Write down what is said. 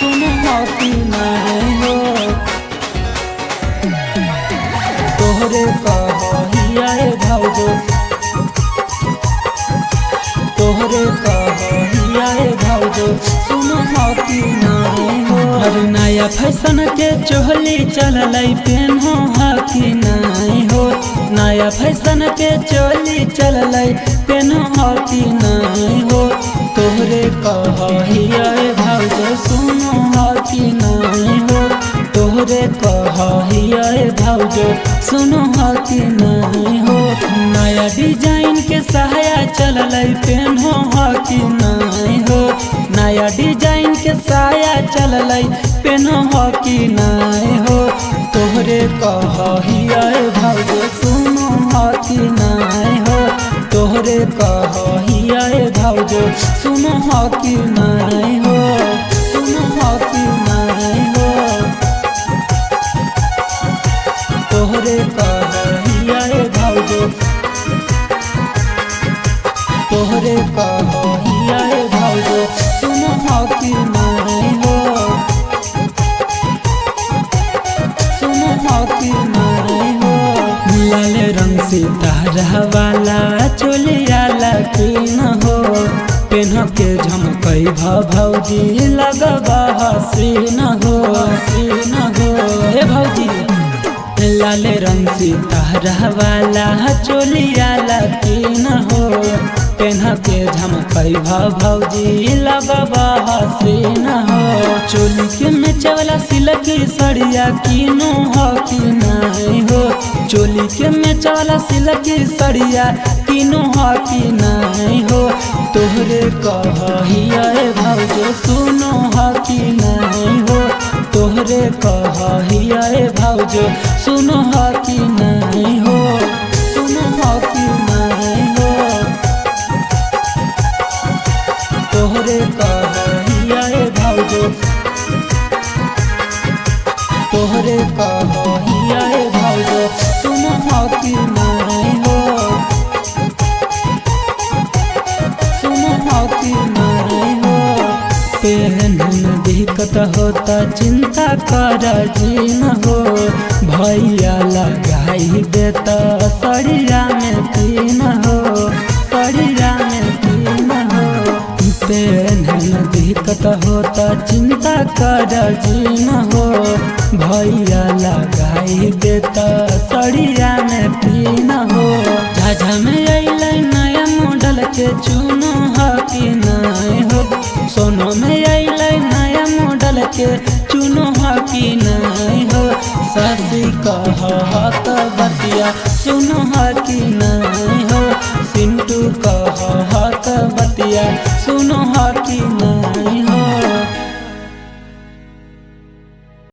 सुनो हाथी नहीं हो। तोहरे कहिया भाउजो, तोहरे कहिया भाउजो सुनो हाथी नहीं हो। हर नया फैशन के चोली चलल पेन्हो हाथी नहीं हो। नया फैशन के चोली चलल पेन्हो हाथी नहीं हो। तोहरे कहिया भाउजो सुनो हाथी नहीं हो। तोहरे कहिया भाउजो सुनो हाथी नहीं हो। नया डिजाइन के साया चलल पेन्हो हाथी नहीं हो। नया डिजाइन के साया चलल पेन्हो हाथी नहीं हो। तोहरे कहिया भाउजो सुनो हाथी नहीं हो। तोहरे कहिया भाउजो सुनो हाथी नहीं हो। सुनो हाथी नहीं हो। तोहरे कहिया भाउजो, तोहरे कहिया भाउजो सुनो हाथी नहीं हो। सुनो हाथी नहीं हो। लाल रंग से तारा वाला चोलिया लकीन हो। पेन्ह के झमकई भौजी लगबा हसीन हो। हसीन हो हे भौजी। लाल रंग से तारा वाला चोलिया लकीन हो। पेन्ह के झमकई भौजी लगबा हसीन हो। चोली के मेचवला सिल्की सड़िया कीनो हाथी नहीं हो। चोली के मेचवला सिल्की सड़िया कीनो हाथी नहीं हो। तोहरे कहिया भाउजो सुनो हाथी नहीं हो। तोहरे कहिया भाउजो सुनो हाथी नहीं हो। सुनो हाथी नहीं हो। तोहरे कहिया भाउजो, तोहरे कहिया भाउजो सुनो हाथी नहीं हो। सुनो हाथी नहीं हो। पेहन में दिक्कत होता चिंता कर जीन हो। भैया लगाई देता सड़िया में तीन हो। सड़िया में तीन हो। पेहन में दिक्कत होता चिंता कर जीन हो। भैया लगाई देता सड़िया में तीन हो। झाझा में अल नया मॉडल के चुनो हाथी नहीं हो। सोनो में अल नया मॉडल के चुनो हाथी नहीं हो। सासी कहत बतिया सुनो हाथी नहीं हो। सिंटू कहत बतिया सुनो हाथी नहीं।